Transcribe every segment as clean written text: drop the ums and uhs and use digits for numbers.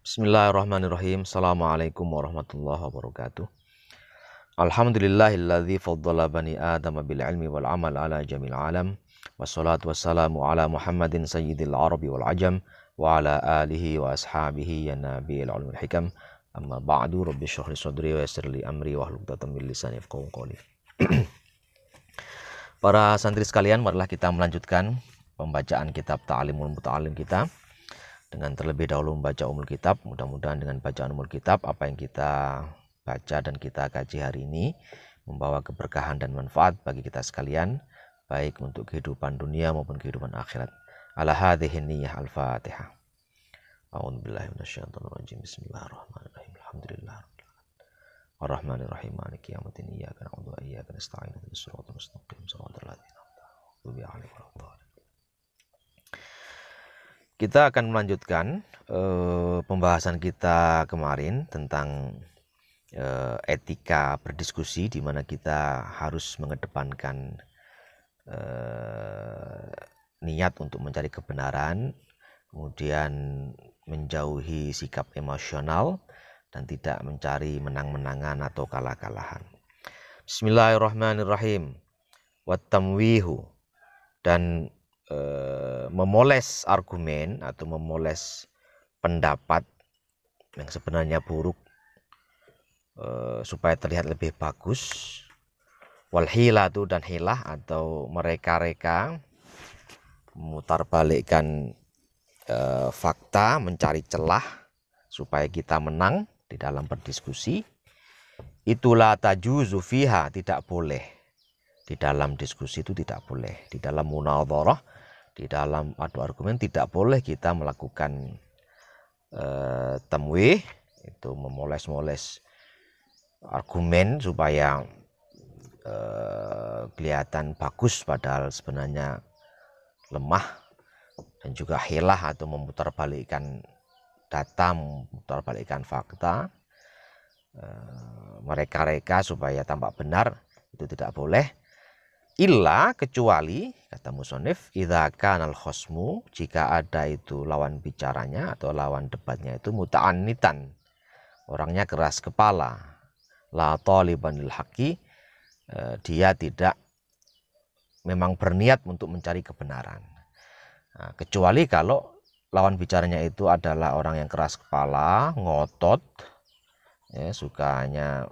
Bismillahirrahmanirrahim. Assalamualaikum warahmatullahi wabarakatuh. Alhamdulillahilladzi faddala bani Adam bil ilmi wal amal ala jamil alam. Wassalatu wassalamu ala Muhammadin sayyidil arabi wal ajam wa ala alihi wa ashabihi ya nabiyil ulumul hikam. Amma ba'du, rabbi shrah li sadri wa yassir li amri wa hlul 'uqdatam min lisani yafqahu qawli. Para santri sekalian, marilah kita melanjutkan pembacaan kitab Ta'limul Muta'allim kita. Dengan terlebih dahulu membaca umul kitab, mudah-mudahan dengan bacaan umul kitab apa yang kita baca dan kita kaji hari ini membawa keberkahan dan manfaat bagi kita sekalian, baik untuk kehidupan dunia maupun kehidupan akhirat. Ala hadhihi niyyah al-Fatihah. A'udzubillahi minasyaitonir rajim. Bismillahirrahmanirrahim. Alhamdulillah. Ar-Rahmanir-Rahim. Maliki yaumiddin. Iyyaka na'budu wa iyyaka nasta'in. Ihdinas siratal mustaqim. Shiratal ladzina an'amta 'alaihim. Kita akan melanjutkan pembahasan kita kemarin tentang etika berdiskusi, di mana kita harus mengedepankan niat untuk mencari kebenaran, kemudian menjauhi sikap emosional dan tidak mencari menang-menangan atau kalah-kalahan. Bismillahirrahmanirrahim. Wat-tamwihu, dan memoles argumen atau memoles pendapat yang sebenarnya buruk supaya terlihat lebih bagus. Wal hilatu, dan hilah atau mereka-reka, memutarbalikkan fakta, mencari celah supaya kita menang di dalam berdiskusi. Itulah tajuzu fiha, tidak boleh di dalam diskusi, itu tidak boleh. Di dalam munadharah, di dalam adu argumen, tidak boleh kita melakukan tamwih, itu memoles-moles argumen supaya kelihatan bagus padahal sebenarnya lemah, dan juga hilah atau memutarbalikkan data, memutarbalikkan fakta, mereka-reka supaya tampak benar, itu tidak boleh. Illa, kecuali, kata musonif, idza kanal khosmu, jika ada itu lawan bicaranya atau lawan debatnya itu muta'annitan, orangnya keras kepala, la taliban lil haqqi, dia tidak memang berniat untuk mencari kebenaran. Nah, kecuali kalau lawan bicaranya itu adalah orang yang keras kepala, ngotot, ya, sukanya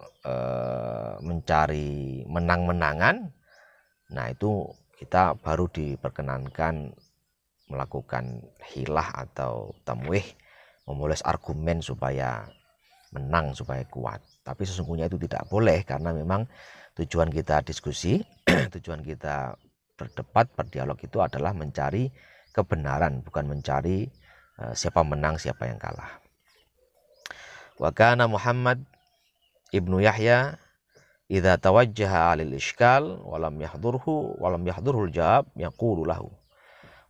mencari menang-menangan. Nah, itu kita baru diperkenankan melakukan hilah atau tamwih, memoles argumen supaya menang, supaya kuat. Tapi sesungguhnya itu tidak boleh, karena memang tujuan kita diskusi, tujuan kita berdebat, berdialog itu adalah mencari kebenaran, bukan mencari siapa menang, siapa yang kalah. Wa kana Muhammad ibnu Yahya idza tawajjaha 'alil iskal walam yahdurhul jawab yaqulu lahu.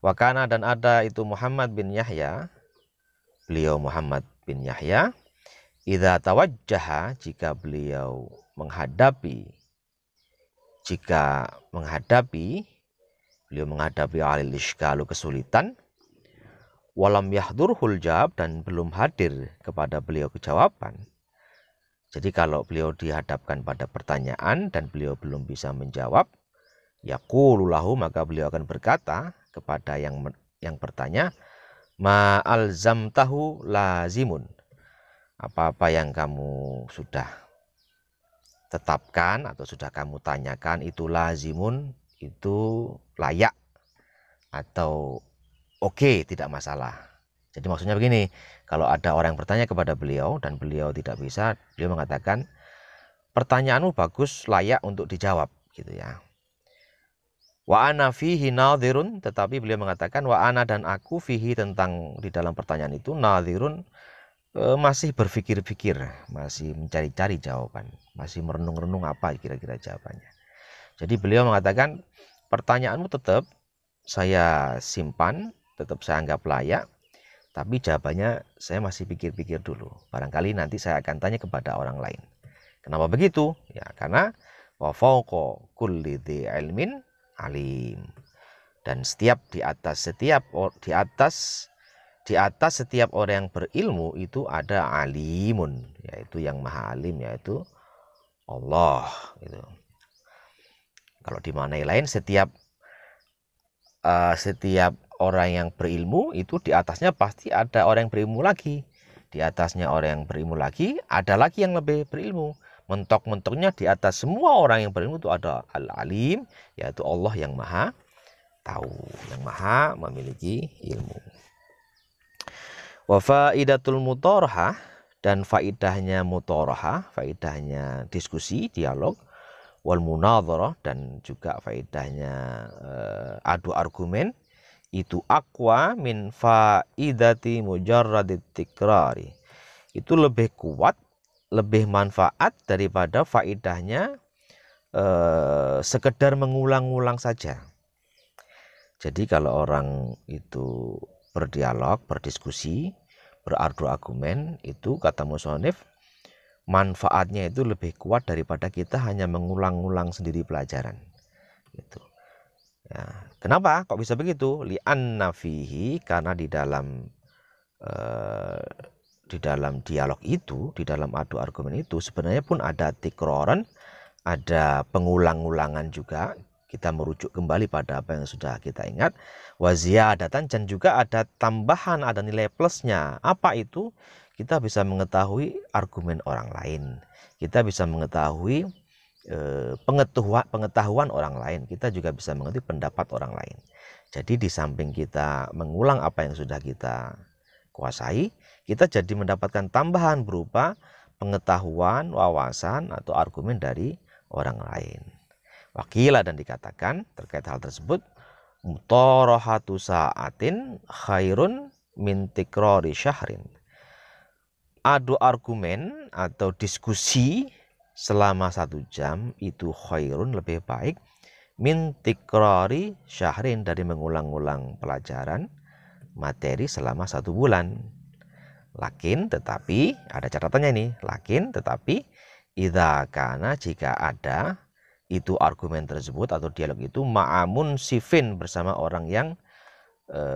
Wa kana, dan ada itu Muhammad bin Yahya, beliau Muhammad bin Yahya, idza tawajjaha, jika beliau menghadapi, beliau menghadapi 'alil iskalu, kesulitan, walam yahdurhul jawab, dan belum hadir kepada beliau kejawaban. Jadi kalau beliau dihadapkan pada pertanyaan dan beliau belum bisa menjawab, yaqulu lahu, maka beliau akan berkata kepada yang bertanya, ma alzamtahu lazimun, apa-apa yang kamu sudah tetapkan atau sudah kamu tanyakan itu lazimun, itu layak atau oke, tidak masalah. Jadi maksudnya begini, kalau ada orang yang bertanya kepada beliau dan beliau tidak bisa, beliau mengatakan, pertanyaanmu bagus, layak untuk dijawab, gitu ya. Wa ana fihi nadhirun, tetapi beliau mengatakan wa ana, dan aku fihi, tentang di dalam pertanyaan itu, nadhirun, masih berpikir-pikir, masih mencari-cari jawaban, masih merenung-renung apa kira-kira jawabannya. Jadi beliau mengatakan, pertanyaanmu tetap saya simpan, tetap saya anggap layak, tapi jawabannya saya masih pikir-pikir dulu. Barangkali nanti saya akan tanya kepada orang lain. Kenapa begitu? Ya, karena wa fawqa kulli dzi ilmin alim. Dan di atas di atas setiap orang yang berilmu itu ada alimun, yaitu yang maha alim, yaitu Allah gitu. Kalau di makna lain setiap orang yang berilmu itu di atasnya pasti ada orang yang berilmu lagi. Di atasnya orang yang berilmu lagi ada lagi yang lebih berilmu. Mentok-mentoknya di atas semua orang yang berilmu itu ada Al-Alim, yaitu Allah yang maha tahu, yang maha memiliki ilmu. Wa faidatul mutorahah, dan faidahnya mutorahah, faidahnya diskusi, dialog, wal munadharah, dan juga faidahnya adu argumen, itu aqwa min faidati mujarradit tikrari. Itu lebih kuat, lebih manfaat daripada faidahnya sekedar mengulang-ulang saja. Jadi kalau orang itu berdialog, berdiskusi, beradu argumen, itu kata musonif manfaatnya itu lebih kuat daripada kita hanya mengulang-ulang sendiri pelajaran. Gitu. Ya. Kenapa? Kok bisa begitu? Li'anna fihi, karena di dalam dialog itu, di dalam adu argumen itu sebenarnya pun ada tikroran, ada pengulang-ulangan juga. Kita merujuk kembali pada apa yang sudah kita ingat. Waziyadatan, dan juga ada tambahan, ada nilai plusnya. Apa itu? Kita bisa mengetahui argumen orang lain. Kita bisa mengetahui pengetahuan orang lain. Kita juga bisa mengerti pendapat orang lain. Jadi di samping kita mengulang apa yang sudah kita kuasai, kita jadi mendapatkan tambahan berupa pengetahuan, wawasan, atau argumen dari orang lain. Wakilah, dan dikatakan terkait hal tersebut, mutorahatu sa'atin khairun min tikrori syahrin. Adu argumen atau diskusi selama 1 jam itu khairun, lebih baik, min tikrori syahrin, dari mengulang-ulang pelajaran materi selama 1 bulan. Lakin, tetapi, ada catatannya ini, lakin, tetapi, idza kana, jika ada itu argumen tersebut atau dialog itu ma'amun sifin, bersama orang yang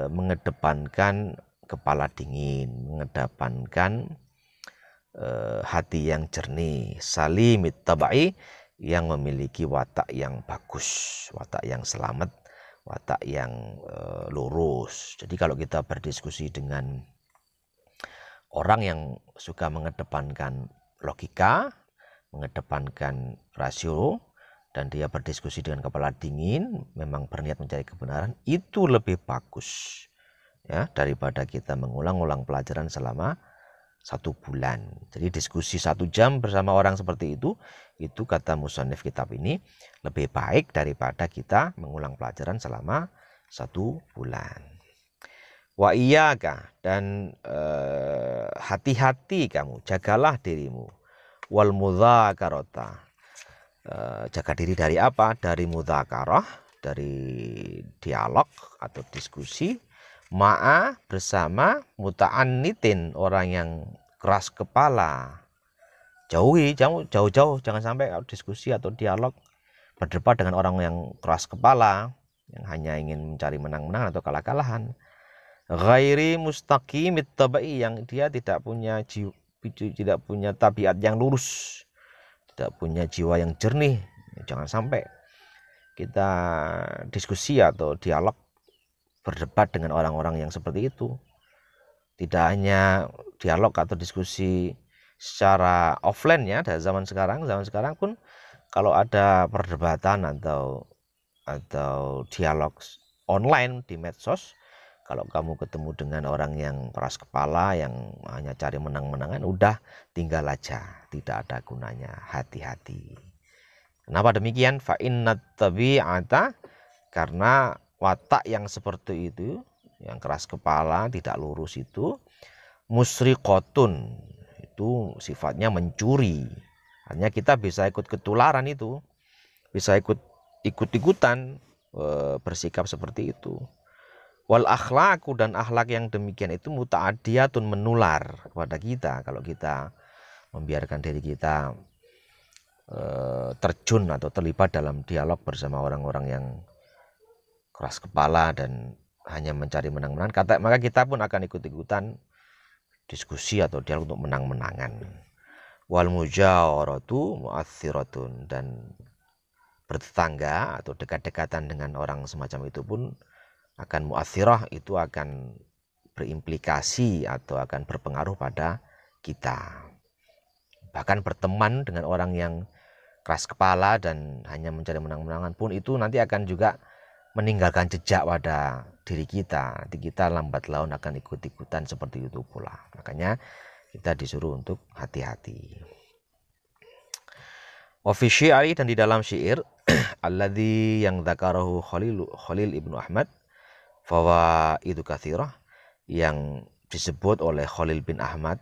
mengedepankan kepala dingin, mengedepankan hati yang jernih, salimit tabai, yang memiliki watak yang bagus, watak yang selamat, watak yang lurus. Jadi kalau kita berdiskusi dengan orang yang suka mengedepankan logika, mengedepankan rasio, dan dia berdiskusi dengan kepala dingin, memang berniat mencari kebenaran, itu lebih bagus ya daripada kita mengulang-ulang pelajaran selama 1 bulan. Jadi diskusi 1 jam bersama orang seperti itu kata musannif kitab ini lebih baik daripada kita mengulang pelajaran selama 1 bulan. Wa iyyaka, dan hati-hati kamu, jagalah dirimu, wal mudzakarata, jaga diri dari apa? Dari mudzakarah, dari dialog atau diskusi, ma'a, bersama, muta'annitin, orang yang keras kepala. Jauh-jauh, jangan sampai diskusi atau dialog berdebat dengan orang yang keras kepala, yang hanya ingin mencari menang-menang atau kalah-kalahan. Ghairi mustaqimit tabai, yang dia tidak punya tabiat yang lurus, tidak punya jiwa yang jernih. Jangan sampai kita diskusi atau dialog berdebat dengan orang-orang yang seperti itu. Tidak hanya dialog atau diskusi secara offline ya, dari zaman sekarang pun kalau ada perdebatan atau dialog online di medsos, kalau kamu ketemu dengan orang yang keras kepala, yang hanya cari menang-menangan, udah tinggal aja, tidak ada gunanya, hati-hati. Kenapa demikian? Fa innat tabi'ata, karena watak yang seperti itu, yang keras kepala, tidak lurus itu, musriqotun, itu sifatnya mencuri. Hanya kita bisa ikut ketularan itu, bisa ikut-ikutan bersikap seperti itu. Wal akhlaku, dan akhlak yang demikian itu muta'adiyatun, menular kepada kita kalau kita membiarkan diri kita terjun atau terlibat dalam dialog bersama orang-orang yang keras kepala dan hanya mencari menang-menang, maka kita pun akan ikut-ikutan diskusi atau dialog untuk menang-menangan. Wal mujawaratu mu'atsiratun, dan bertetangga atau dekat-dekatan dengan orang semacam itu pun akan mu'atsirah, itu akan berimplikasi atau akan berpengaruh pada kita. Bahkan berteman dengan orang yang keras kepala dan hanya mencari menang-menangan pun itu nanti akan juga meninggalkan jejak pada diri kita. Nanti kita lambat laun akan ikut-ikutan seperti itu pula. Makanya kita disuruh untuk hati-hati. Wa fi syi'ri, dan di dalam syair alladzi yang dzakarahu Khalil Ibnu Ahmad fawaidu katsirah, yang disebut oleh Khalil bin Ahmad,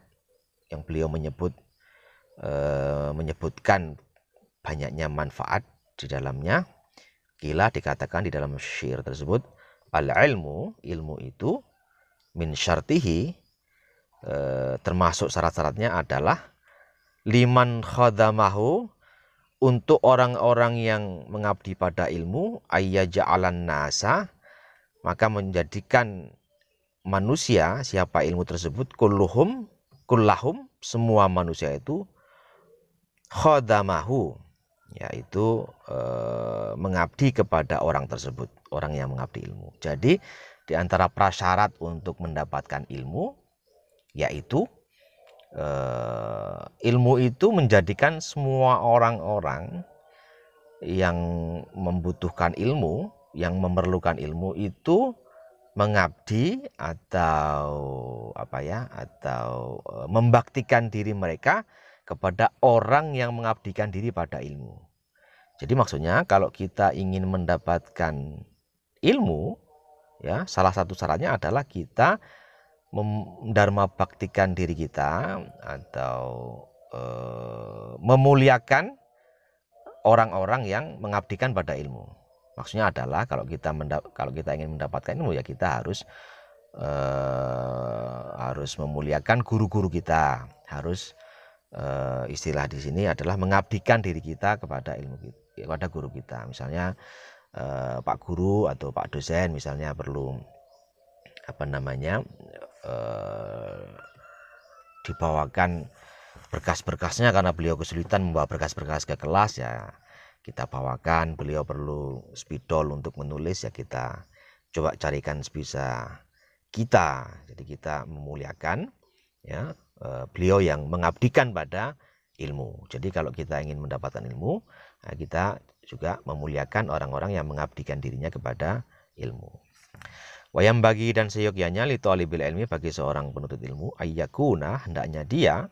yang beliau menyebutkan banyaknya manfaat di dalamnya. Kila, dikatakan di dalam syair tersebut, al-ilmu, ilmu itu, min syartihi, termasuk syarat-syaratnya adalah liman khadamahu, untuk orang-orang yang mengabdi pada ilmu, ayyaja'alan nasa, maka menjadikan manusia, siapa ilmu tersebut, kullahum, semua manusia itu, khadamahu, yaitu mengabdi kepada orang tersebut, orang yang mengabdi ilmu. Jadi di antara prasyarat untuk mendapatkan ilmu, yaitu ilmu itu menjadikan semua orang-orang yang membutuhkan ilmu, yang memerlukan ilmu itu mengabdi atau membaktikan diri mereka kepada orang yang mengabdikan diri pada ilmu. Jadi maksudnya kalau kita ingin mendapatkan ilmu, ya, salah satu syaratnya adalah kita mendharma baktikan diri kita atau memuliakan orang-orang yang mengabdikan pada ilmu. Maksudnya adalah kalau kita ingin mendapatkan ilmu, ya kita harus memuliakan guru-guru kita, harus istilah di sini adalah mengabdikan diri kita kepada kepada guru kita. Misalnya Pak Guru atau Pak dosen misalnya perlu dibawakan berkas-berkasnya karena beliau kesulitan membawa berkas-berkas ke kelas, ya kita bawakan. Beliau perlu spidol untuk menulis, ya kita coba carikan sebisa kita. Jadi kita memuliakan, ya, beliau yang mengabdikan pada ilmu. Jadi kalau kita ingin mendapatkan ilmu, nah kita juga memuliakan orang-orang yang mengabdikan dirinya kepada ilmu. Wayam bagi, dan seyogyanya li thalibil ilmi, bagi seorang penuntut ilmu, ayyakuna, hendaknya dia,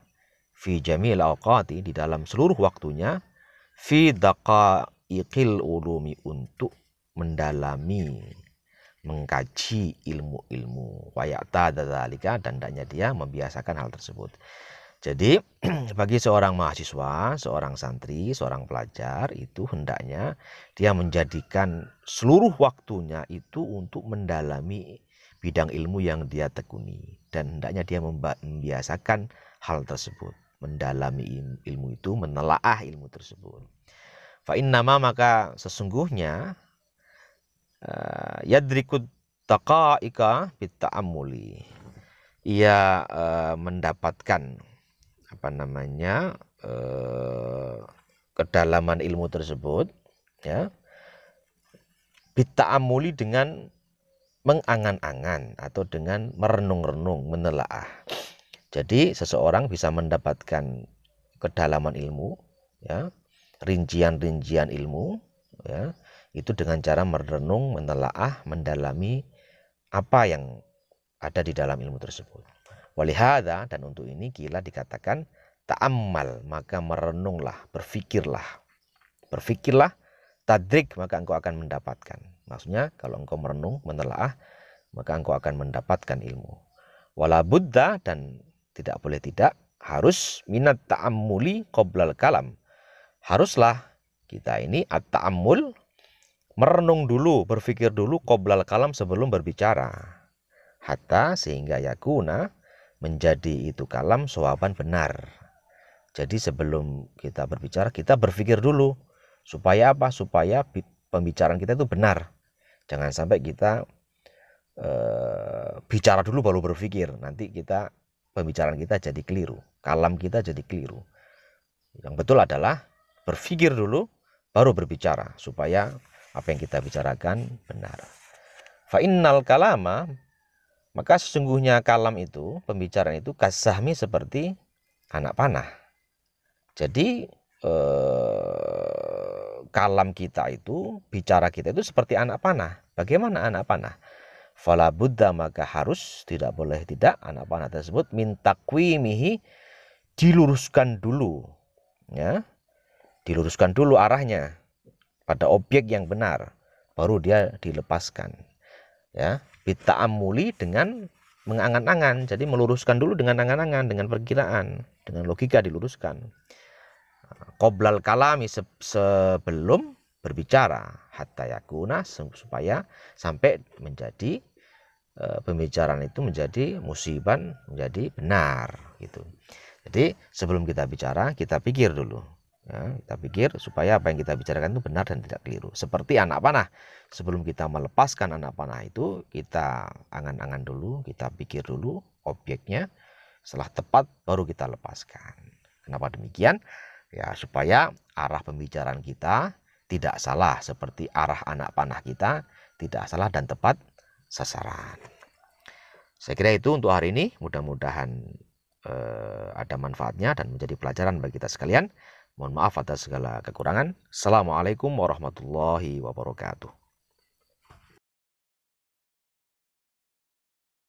fi jamil awqati, di dalam seluruh waktunya, fi daqaiqil ulumi, untuk mendalami, mengkaji ilmu-ilmu, wayata dzalika, dan hendaknya dia membiasakan hal tersebut. Jadi bagi seorang mahasiswa, seorang santri, seorang pelajar, itu hendaknya dia menjadikan seluruh waktunya itu untuk mendalami bidang ilmu yang dia tekuni, dan hendaknya dia membiasakan hal tersebut, mendalami ilmu itu, menelaah ilmu tersebut. Fa innama, maka sesungguhnya, yadrikut taqaika bitta'ammuli, ia mendapatkan kedalaman ilmu tersebut, ya, bitta'ammuli, dengan mengangan-angan atau dengan merenung-renung, menelaah. Jadi seseorang bisa mendapatkan kedalaman ilmu, ya, rincian-rincian ilmu, ya, itu dengan cara merenung, menelaah, mendalami apa yang ada di dalam ilmu tersebut. Walihada, dan untuk ini kila dikatakan ta'ammal, maka merenunglah, berfikirlah, tadrik, maka engkau akan mendapatkan. Maksudnya kalau engkau merenung, menelaah, maka engkau akan mendapatkan ilmu. Wala buddha, dan tidak boleh tidak, harus minat ta'ammuli qoblal kalam, haruslah kita ini at-ta'ammul, merenung dulu, berfikir dulu, qoblal kalam, sebelum berbicara, hatta, sehingga yakuna, menjadi itu kalam sawaban, benar. Jadi sebelum kita berbicara, kita berpikir dulu, supaya apa? Supaya pembicaraan kita itu benar. Jangan sampai kita bicara dulu baru berpikir, nanti pembicaraan kita jadi keliru, kalam kita jadi keliru. Yang betul adalah berpikir dulu baru berbicara, supaya apa yang kita bicarakan benar. Fa innal kalama, maka sesungguhnya kalam itu, pembicaraan itu, kasahmi, seperti anak panah. Jadi kalam kita itu, bicara kita itu seperti anak panah. Bagaimana anak panah? Fala buddha, maka harus, tidak boleh tidak, anak panah tersebut min taqwimihi, diluruskan dulu, ya, diluruskan dulu arahnya pada objek yang benar, baru dia dilepaskan, ya, bita'amuli, dengan mengangan-angan. Jadi meluruskan dulu dengan angan-angan, dengan perkiraan, dengan logika diluruskan. Qoblal kalami, sebelum berbicara, hatta yakuna, supaya sampai menjadi pembicaraan itu menjadi musiban, menjadi benar gitu. Jadi sebelum kita bicara, kita pikir dulu, ya, kita pikir supaya apa yang kita bicarakan itu benar dan tidak keliru. Seperti anak panah, sebelum kita melepaskan anak panah itu, kita angan-angan dulu, kita pikir dulu objeknya, setelah tepat baru kita lepaskan. Kenapa demikian? Ya, supaya arah pembicaraan kita tidak salah, seperti arah anak panah kita tidak salah dan tepat sasaran. Saya kira itu untuk hari ini. Mudah-mudahan ada manfaatnya dan menjadi pelajaran bagi kita sekalian. Mohon maaf atas segala kekurangan. Assalamualaikum warahmatullahi wabarakatuh.